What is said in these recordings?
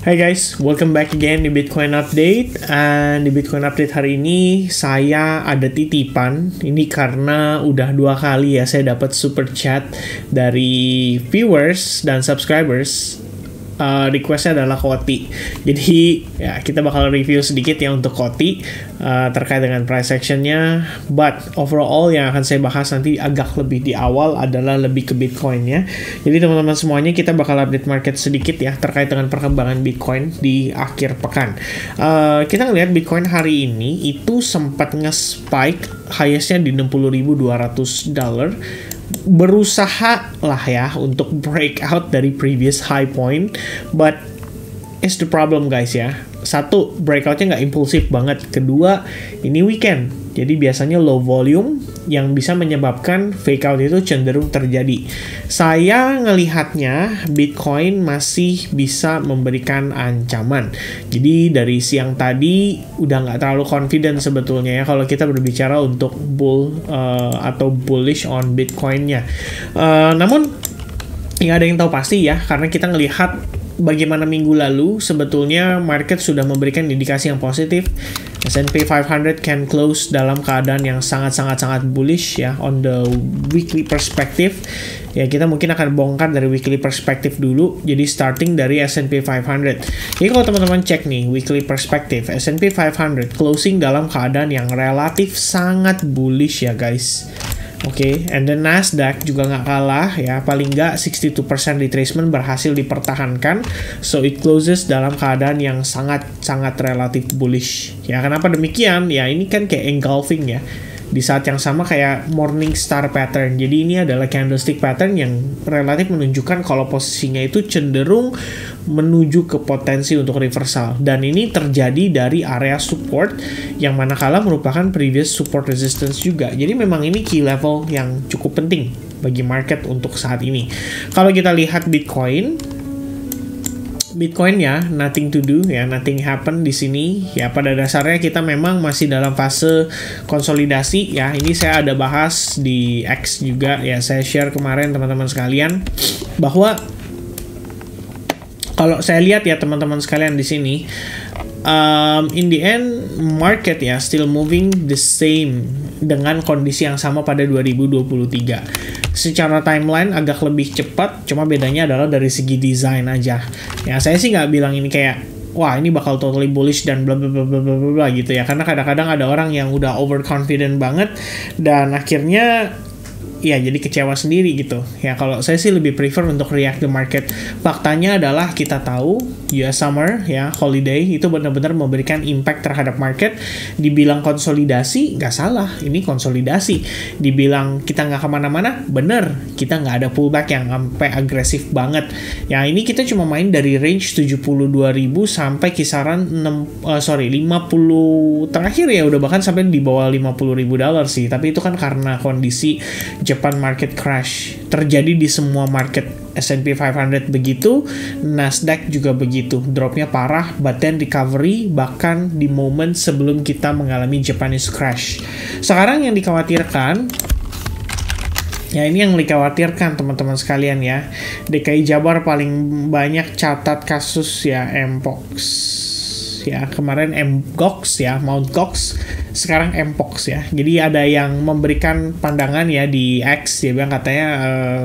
Hai guys, welcome back again di Bitcoin Update. And di Bitcoin Update hari ini saya ada titipan. Ini karena udah 2 kali ya saya dapat super chat dari viewers dan subscribers. Requestnya adalah Koti. Jadi ya kita bakal review sedikit ya untuk Koti terkait dengan price actionnya. But overall yang akan saya bahas nanti agak lebih di awal adalah lebih ke Bitcoin-nya. Jadi teman-teman semuanya kita bakal update market sedikit ya terkait dengan perkembangan Bitcoin di akhir pekan. Kita ngelihat Bitcoin hari ini itu sempat nge-spike highest-nya di $60.200. Berusaha lah ya untuk breakout dari previous high point, but it's the problem guys ya. Satu, breakoutnya nggak impulsif banget. Kedua, ini weekend, jadi biasanya low volume yang bisa menyebabkan fake out itu cenderung terjadi. Saya ngelihatnya Bitcoin masih bisa memberikan ancaman. Jadi dari siang tadi udah nggak terlalu confident sebetulnya ya kalau kita berbicara untuk bull atau bullish on Bitcoin-nya. Namun nggak ada yang tahu pasti ya, karena kita ngelihat bagaimana minggu lalu sebetulnya market sudah memberikan indikasi yang positif. S&P 500 can close dalam keadaan yang sangat bullish ya on the weekly perspective. Ya kita mungkin akan bongkar dari weekly perspective dulu. Jadi starting dari S&P 500. Jadi kalau teman-teman cek nih weekly perspective, S&P 500 closing dalam keadaan yang relatif sangat bullish ya guys. Oke, and then Nasdaq juga nggak kalah ya, paling nggak 62% retracement berhasil dipertahankan, so it closes dalam keadaan yang sangat relatif bullish. Ya kenapa demikian? Ya ini kan kayak engulfing ya, di saat yang sama kayak morning star pattern. Jadi ini adalah candlestick pattern yang relatif menunjukkan kalau posisinya itu cenderung menuju ke potensi untuk reversal, dan ini terjadi dari area support yang manakala merupakan previous support resistance juga. Jadi memang ini key level yang cukup penting bagi market untuk saat ini. Kalau kita lihat Bitcoin ya, nothing to do ya, nothing happen di sini ya. Pada dasarnya kita memang masih dalam fase konsolidasi ya. Ini saya ada bahas di X juga ya, saya share kemarin teman-teman sekalian bahwa kalau saya lihat ya teman-teman sekalian di sini, in the end market ya still moving the same dengan kondisi yang sama pada 2023. Secara timeline agak lebih cepat, cuma bedanya adalah dari segi desain aja. Ya saya sih nggak bilang ini kayak wah ini bakal totally bullish dan bla bla bla bla bla bla gitu ya, karena kadang-kadang ada orang yang udah overconfident banget dan akhirnya ya jadi kecewa sendiri gitu ya. Kalau saya sih lebih prefer untuk react the market. Faktanya adalah kita tahu US summer ya, holiday itu benar-benar memberikan impact terhadap market. Dibilang konsolidasi nggak salah, ini konsolidasi. Dibilang kita nggak kemana-mana, bener, kita nggak ada pullback yang sampai agresif banget ya. Ini kita cuma main dari range 72.000 sampai kisaran 50 terakhir ya, udah bahkan sampai di bawah $50.000 sih. Tapi itu kan karena kondisi Japan market crash terjadi di semua market. S&P 500 begitu, Nasdaq juga begitu, dropnya parah, but then recovery bahkan di momen sebelum kita mengalami Japanese crash. Sekarang yang dikhawatirkan ya, ini yang dikhawatirkan teman-teman sekalian ya, DKI Jabar paling banyak catat kasus ya Mpox ya, kemarin Mgox ya, Mount Gox, sekarang Mpox ya. Jadi ada yang memberikan pandangan ya di X, dia bilang katanya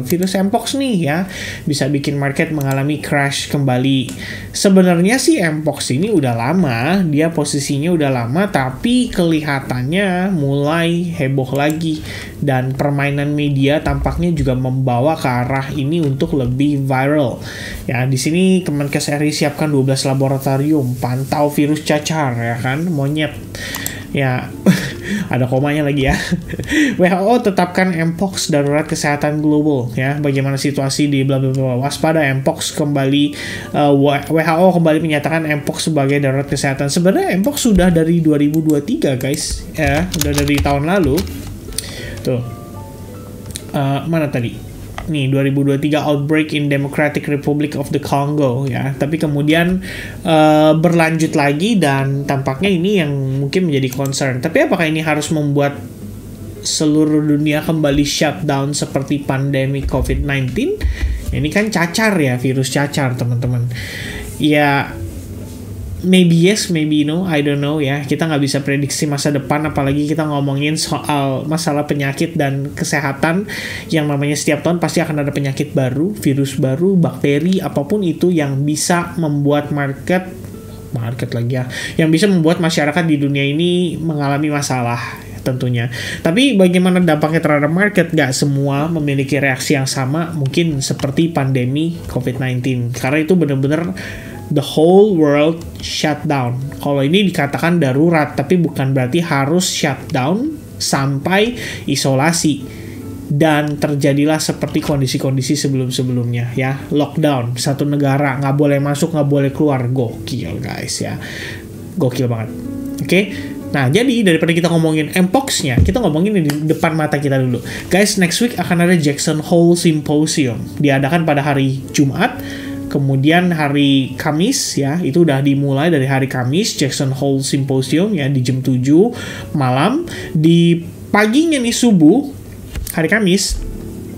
virus Mpox nih ya bisa bikin market mengalami crash kembali. Sebenarnya sih Mpox ini udah lama, dia posisinya udah lama, tapi kelihatannya mulai heboh lagi dan permainan media tampaknya juga membawa ke arah ini untuk lebih viral. Ya di sini Kemenkes RI siapkan 12 laboratorium pantau virus cacar ya kan, monyet. Ya, ada komanya lagi ya. WHO tetapkan Mpox darurat kesehatan global ya. Bagaimana situasi di bla bla bla. Waspada Mpox kembali, WHO kembali menyatakan Mpox sebagai darurat kesehatan. Sebenarnya Mpox sudah dari 2023 guys ya, udah dari tahun lalu. Tuh. Mana tadi? Nih 2023 outbreak in Democratic Republic of the Congo ya, tapi kemudian berlanjut lagi dan tampaknya ini yang mungkin menjadi concern. Tapi apakah ini harus membuat seluruh dunia kembali shutdown seperti pandemi COVID-19? Ini kan cacar ya, virus cacar teman-teman. Ya maybe yes, maybe no, I don't know ya. Kita nggak bisa prediksi masa depan, apalagi kita ngomongin soal masalah penyakit dan kesehatan yang namanya setiap tahun pasti akan ada penyakit baru, virus baru, bakteri, apapun itu yang bisa membuat market lagi ya, yang bisa membuat masyarakat di dunia ini mengalami masalah tentunya. Tapi bagaimana dampaknya terhadap market? Nggak semua memiliki reaksi yang sama, mungkin seperti pandemi COVID-19, karena itu benar-benar the whole world shut down. Kalau ini dikatakan darurat, tapi bukan berarti harus shut down sampai isolasi. Dan terjadilah seperti kondisi-kondisi sebelum-sebelumnya ya. Lockdown, satu negara, nggak boleh masuk, nggak boleh keluar. Gokil guys ya. Gokil banget. Oke? Nah, jadi daripada kita ngomongin Mpox-nya, kita ngomongin di depan mata kita dulu. Guys, next week akan ada Jackson Hole Symposium. Diadakan pada hari Jumat. Kemudian hari Kamis ya, itu udah dimulai dari hari Kamis, Jackson Hole Symposium ya, di jam 7 malam. Di paginya nih subuh, hari Kamis,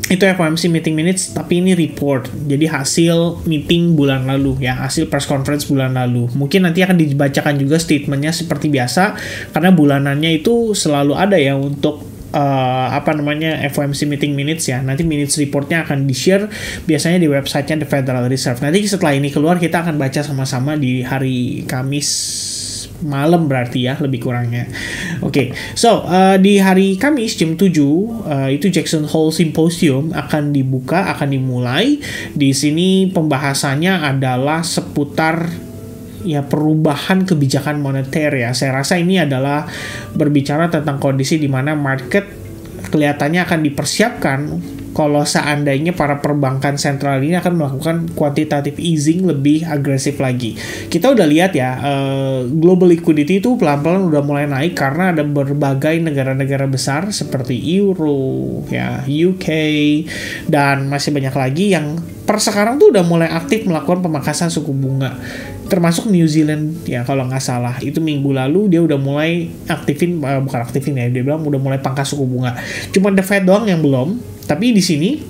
itu FOMC meeting minutes, tapi ini report. Jadi hasil meeting bulan lalu ya, hasil press conference bulan lalu. Mungkin nanti akan dibacakan juga statementnya seperti biasa, karena bulanannya itu selalu ada ya untuk FOMC meeting minutes ya. Nanti minutes reportnya akan di-share biasanya di websitenya The Federal Reserve. Nanti setelah ini keluar kita akan baca sama-sama di hari Kamis malam berarti ya, lebih kurangnya. Oke, so di hari Kamis jam 7 itu Jackson Hole Symposium akan dibuka, akan dimulai. Di sini pembahasannya adalah seputar ya perubahan kebijakan moneter ya. Saya rasa ini adalah berbicara tentang kondisi di mana market kelihatannya akan dipersiapkan kalau seandainya para perbankan sentral ini akan melakukan quantitative easing lebih agresif lagi. Kita udah lihat ya, global liquidity itu pelan-pelan udah mulai naik karena ada berbagai negara-negara besar seperti Euro, ya, UK, dan masih banyak lagi yang per sekarang tuh udah mulai aktif melakukan pemangkasan suku bunga. Termasuk New Zealand ya, kalau nggak salah itu minggu lalu dia udah mulai bukan aktifin ya, dia bilang udah mulai pangkas suku bunga. Cuma The Fed doang yang belum. Tapi di sini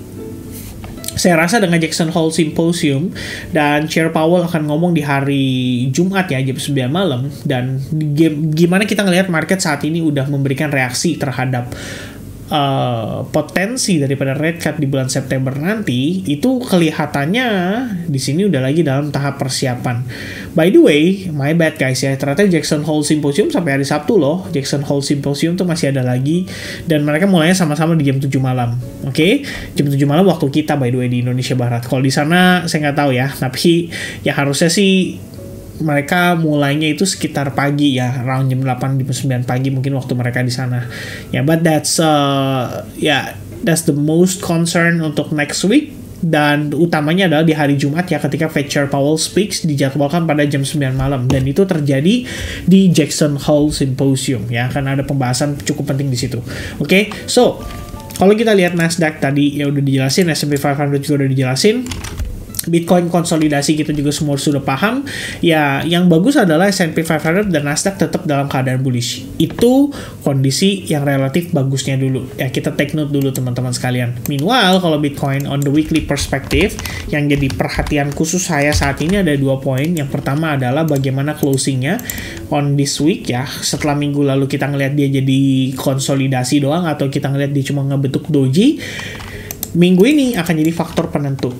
saya rasa dengan Jackson Hole Symposium dan Chair Powell akan ngomong di hari Jumat ya jam 9 malam, dan gimana kita ngelihat market saat ini udah memberikan reaksi terhadap potensi daripada rate cut di bulan September nanti, itu kelihatannya di sini udah lagi dalam tahap persiapan. By the way, my bad guys ya, ternyata Jackson Hole Symposium sampai hari Sabtu loh. Jackson Hole Symposium tuh masih ada lagi, dan mereka mulainya sama-sama di jam 7 malam. Oke? Jam 7 malam waktu kita by the way di Indonesia Barat. Kalau di sana saya nggak tahu ya, tapi ya harusnya sih mereka mulainya itu sekitar pagi ya, around jam 8 jam 9 pagi mungkin waktu mereka di sana. Ya, but that's that's the most concern untuk next week, dan utamanya adalah di hari Jumat ya, ketika Fed Chair Powell speaks dijadwalkan pada jam 9 malam, dan itu terjadi di Jackson Hole Symposium ya, karena ada pembahasan cukup penting di situ. Oke, so kalau kita lihat Nasdaq tadi ya udah dijelasin, S&P 500 juga udah dijelasin. Bitcoin konsolidasi kita juga semua sudah paham. Ya, yang bagus adalah S&P 500 dan Nasdaq tetap dalam keadaan bullish. Itu kondisi yang relatif bagusnya dulu. Ya, kita take note dulu teman-teman sekalian. Meanwhile, kalau Bitcoin on the weekly perspective, yang jadi perhatian khusus saya saat ini ada 2 poin. Yang pertama adalah bagaimana closingnya on this week ya. Setelah minggu lalu kita ngelihat dia jadi konsolidasi doang, atau kita ngelihat dia cuma ngebentuk doji, minggu ini akan jadi faktor penentu.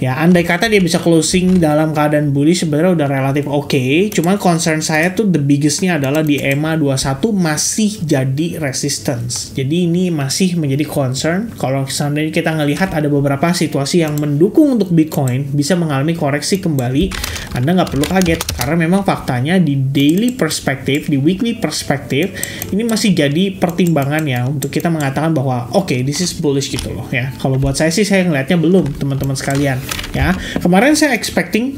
Ya, andai kata dia bisa closing dalam keadaan bullish, sebenarnya udah relatif oke. Cuman concern saya tuh the biggest-nya adalah di EMA 21 masih jadi resistance. Jadi ini masih menjadi concern. Kalau seandainya kita ngelihat ada beberapa situasi yang mendukung untuk Bitcoin bisa mengalami koreksi kembali, Anda nggak perlu kaget. Karena memang faktanya di daily perspective, di weekly perspective, ini masih jadi pertimbangan ya untuk kita mengatakan bahwa oke, this is bullish gitu loh ya. Kalau buat saya sih, saya ngelihatnya belum, teman-teman sekalian. Ya, kemarin saya expecting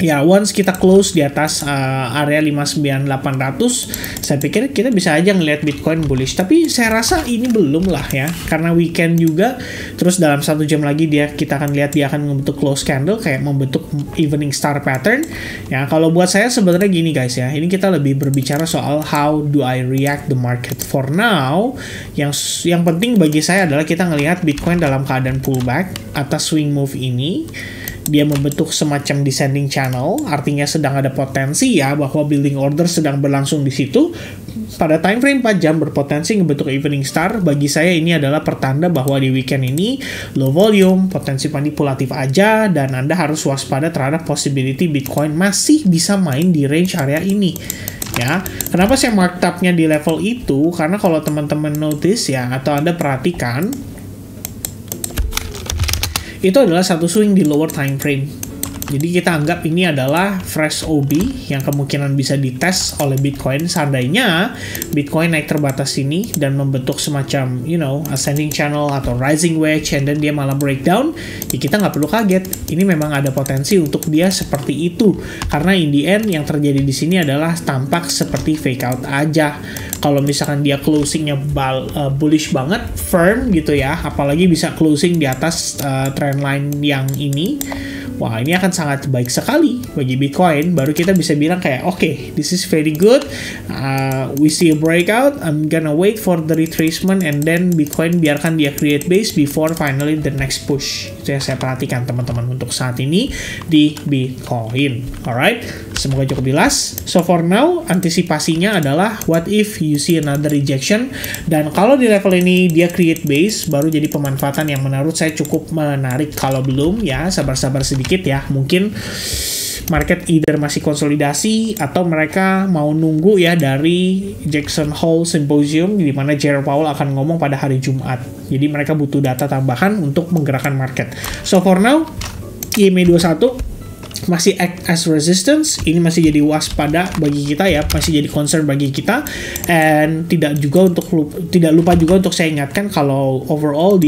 ya once kita close di atas area 59.800, saya pikir kita bisa aja ngelihat Bitcoin bullish, tapi saya rasa ini belum lah ya, karena weekend juga. Terus dalam 1 jam lagi kita akan lihat dia akan membentuk close candle, kayak membentuk evening star pattern ya. Kalau buat saya sebenarnya gini guys ya, ini kita lebih berbicara soal how do I react the market for now. Yang penting bagi saya adalah kita ngelihat Bitcoin dalam keadaan pullback atas swing move ini. dia membentuk semacam descending channel, artinya sedang ada potensi ya bahwa building order sedang berlangsung di situ. Pada time frame 4 jam berpotensi ngebentuk evening star. Bagi saya ini adalah pertanda bahwa di weekend ini low volume, potensi manipulatif aja, dan Anda harus waspada terhadap possibility Bitcoin masih bisa main di range area ini. Ya, kenapa saya markupnya di level itu? Karena kalau teman-teman notice ya, atau Anda perhatikan, itu adalah satu swing di lower time frame. Jadi kita anggap ini adalah fresh OB yang kemungkinan bisa dites oleh Bitcoin seandainya Bitcoin naik terbatas ini dan membentuk semacam, ascending channel atau rising wedge, and then dia malah breakdown. Ya kita nggak perlu kaget. Ini memang ada potensi untuk dia seperti itu. Karena in the end yang terjadi di sini adalah tampak seperti fake out aja. Kalau misalkan dia closingnya bullish banget, firm gitu ya, apalagi bisa closing di atas trendline yang ini, wah ini akan sangat baik sekali bagi Bitcoin. Baru kita bisa bilang kayak, okay, this is very good, we see a breakout, I'm gonna wait for the retracement, and then Bitcoin biarkan dia create base before finally the next push. Itu yang saya perhatikan teman-teman untuk saat ini di Bitcoin. Alright, semoga cukup jelas. So for now, antisipasinya adalah what if you see another rejection, dan kalau di level ini dia create base, baru jadi pemanfaatan yang menurut saya cukup menarik. Kalau belum ya sabar-sabar sedikit ya, mungkin market either masih konsolidasi atau mereka mau nunggu ya dari Jackson Hole Symposium di mana Jerome Powell akan ngomong pada hari Jumat. Jadi mereka butuh data tambahan untuk menggerakkan market. So for now, EMA21 masih act as resistance. Ini masih jadi waspada bagi kita ya, masih jadi concern bagi kita, and tidak lupa juga untuk saya ingatkan kalau overall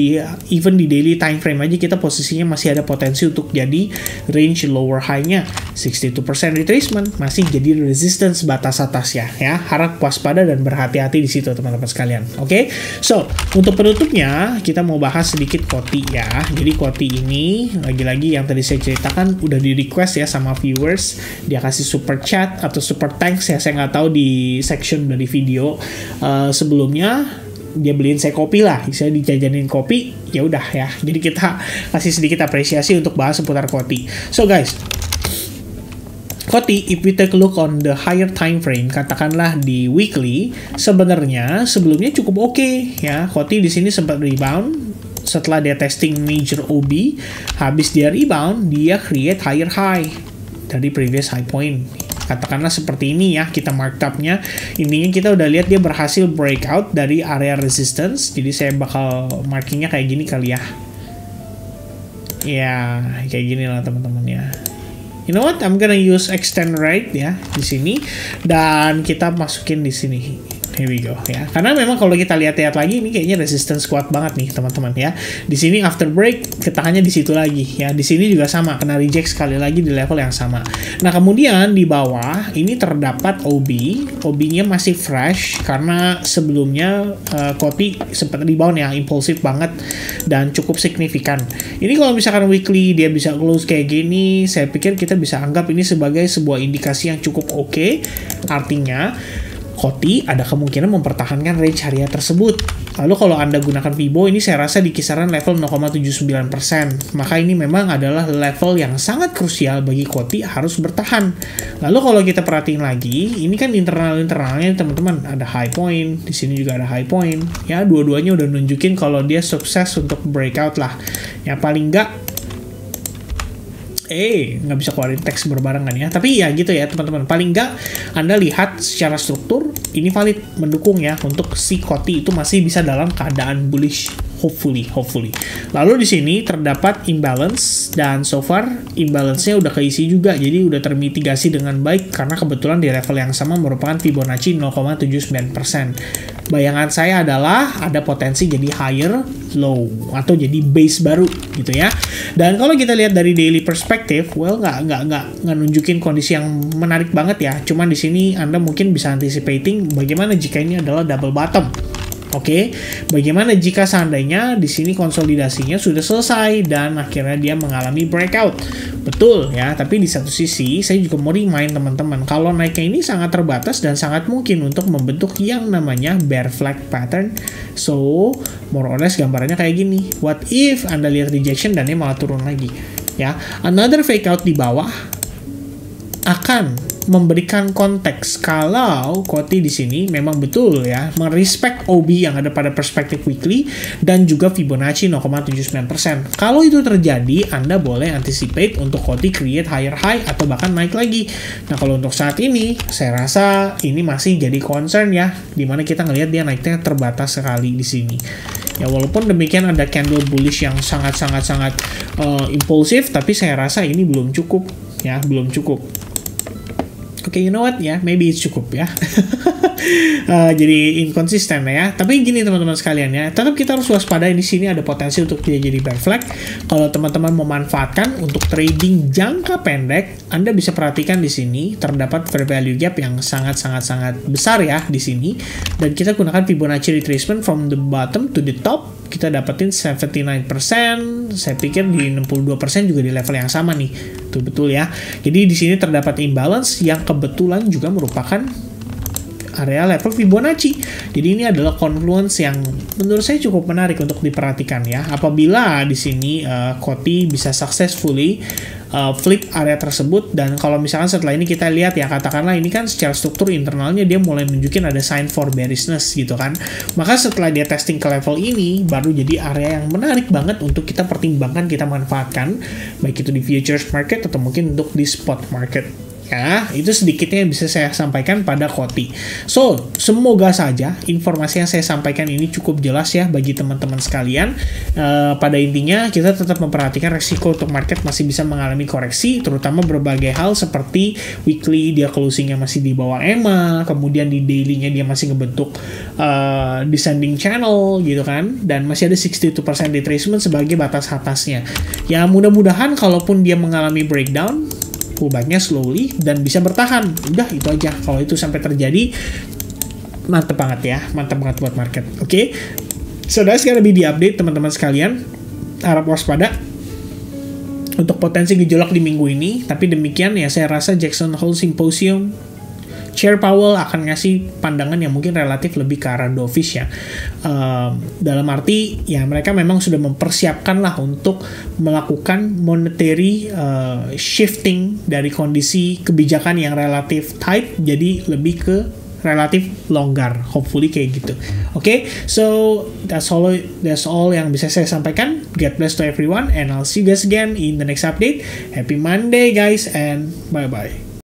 even di daily time frame aja kita posisinya masih ada potensi untuk jadi range lower high-nya 62% retracement, masih jadi resistance batas atas ya. Harap waspada dan berhati-hati di situ teman-teman sekalian. Oke. So, untuk penutupnya kita mau bahas sedikit QOTI ya. Jadi QOTI ini lagi-lagi yang tadi saya ceritakan udah di request ya sama viewers, dia kasih super chat atau super thanks ya, saya nggak tahu di section dari video sebelumnya dia beliin saya kopi lah, saya dijajanin kopi, ya udah ya, jadi kita kasih sedikit apresiasi untuk bahas seputar QOTI. So guys, QOTI, if we take a look on the higher time frame, katakanlah di weekly, sebenarnya sebelumnya cukup oke ya. QOTI di sini sempat rebound setelah dia testing major OB, habis dia rebound, dia create higher high dari previous high point. Katakanlah seperti ini ya, kita markupnya. Intinya kita udah lihat dia berhasil breakout dari area resistance. Jadi saya bakal markingnya kayak gini kali ya. Ya, kayak gini lah teman-teman ya. You know what? I'm gonna use extend right ya di sini, dan kita masukin di sini. Here we go ya. Karena memang kalau kita lihat-lihat lagi ini kayaknya resistance kuat banget nih teman-teman ya. Di sini after break ketahannya di situ lagi ya. Di sini juga sama, kena reject sekali lagi di level yang sama. Nah, kemudian di bawah ini terdapat OB. OB-nya masih fresh karena sebelumnya QOTI sempat rebound ya, impulsif banget dan cukup signifikan. Ini kalau misalkan weekly dia bisa close kayak gini, saya pikir kita bisa anggap ini sebagai sebuah indikasi yang cukup oke. Artinya QOTI ada kemungkinan mempertahankan range area tersebut. Lalu kalau Anda gunakan Fibo, ini saya rasa di kisaran level 0,79%. Maka ini memang adalah level yang sangat krusial bagi QOTI harus bertahan. Lalu kalau kita perhatiin lagi, ini kan internalnya teman-teman, ada high point, di sini juga ada high point. Ya, dua-duanya udah nunjukin kalau dia sukses untuk breakout lah. Ya paling nggak nggak bisa keluarin teks berbarengan ya, tapi ya gitu ya teman-teman, paling nggak Anda lihat secara struktur ini valid, mendukung ya untuk si QOTI itu masih bisa dalam keadaan bullish, hopefully. Lalu di sini terdapat imbalance, dan so far imbalance-nya udah keisi juga, jadi udah termitigasi dengan baik karena kebetulan di level yang sama merupakan Fibonacci 0,79%. Bayangan saya adalah ada potensi jadi higher low atau jadi base baru gitu ya. Dan kalau kita lihat dari daily perspective, well nggak nunjukin kondisi yang menarik banget ya. Cuman di sini Anda mungkin bisa anticipating bagaimana jika ini adalah double bottom. Oke, bagaimana jika seandainya di sini konsolidasinya sudah selesai dan akhirnya dia mengalami breakout? Betul ya, tapi di satu sisi saya juga mau remind teman-teman kalau naiknya ini sangat terbatas dan sangat mungkin untuk membentuk yang namanya bear flag pattern. So, more or less gambarannya kayak gini. What if Anda lihat rejection dan dia malah turun lagi? ya. Another fake out di bawah akan memberikan konteks kalau Coty di sini memang betul ya merespect OB yang ada pada perspektif weekly dan juga Fibonacci 0,79%. Kalau itu terjadi, Anda boleh anticipate untuk Coty create higher high atau bahkan naik lagi. Nah, kalau untuk saat ini, saya rasa ini masih jadi concern ya, dimana kita ngelihat dia naiknya terbatas sekali di sini. Ya, walaupun demikian ada candle bullish yang sangat impulsif, tapi saya rasa ini belum cukup ya, belum cukup. Oke, you know what ya, maybe it's cukup ya. Jadi inkonsisten ya. Tapi gini teman-teman sekalian ya, tetap kita harus waspada. Di sini ada potensi untuk dia jadi bear flag. Kalau teman-teman memanfaatkan untuk trading jangka pendek, Anda bisa perhatikan di sini terdapat fair value gap yang sangat besar ya di sini. Dan kita gunakan Fibonacci retracement from the bottom to the top. Kita dapetin 79%, saya pikir di 62% juga di level yang sama nih. Tuh betul ya. Jadi di sini terdapat imbalance yang kebetulan juga merupakan area level Fibonacci. Jadi ini adalah confluence yang menurut saya cukup menarik untuk diperhatikan ya. Apabila di sini Coty bisa successfully flip area tersebut, dan kalau misalkan setelah ini kita lihat ya, katakanlah ini kan secara struktur internalnya dia mulai nunjukin ada sign for bearishness gitu kan, maka setelah dia testing ke level ini baru jadi area yang menarik banget untuk kita pertimbangkan, kita manfaatkan, baik itu di futures market atau mungkin untuk di spot market. Ya, itu sedikitnya yang bisa saya sampaikan pada Coty. So, semoga saja informasi yang saya sampaikan ini cukup jelas ya bagi teman-teman sekalian. Pada intinya, kita tetap memperhatikan resiko untuk market masih bisa mengalami koreksi, terutama berbagai hal seperti weekly dia closingnya masih di bawah EMA, kemudian di dailynya dia masih ngebentuk descending channel gitu kan, dan masih ada 62% retracement sebagai batas atasnya. Ya, mudah-mudahan kalaupun dia mengalami breakdown, pullbacknya slowly dan bisa bertahan. Udah itu aja. Kalau itu sampai terjadi, mantep banget ya, mantep banget buat market. Oke, so that's gonna be the update teman-teman sekalian. Harap waspada untuk potensi gejolak di minggu ini. Tapi demikian ya, saya rasa Jackson Hole Symposium, Chair Powell akan ngasih pandangan yang mungkin relatif lebih ke arah dovish ya. Dalam arti ya mereka memang sudah mempersiapkan lah untuk melakukan monetary shifting dari kondisi kebijakan yang relatif tight jadi lebih ke relatif longgar, hopefully kayak gitu. Oke, so that's all yang bisa saya sampaikan. God bless to everyone and I'll see you guys again in the next update. Happy Monday guys and bye bye.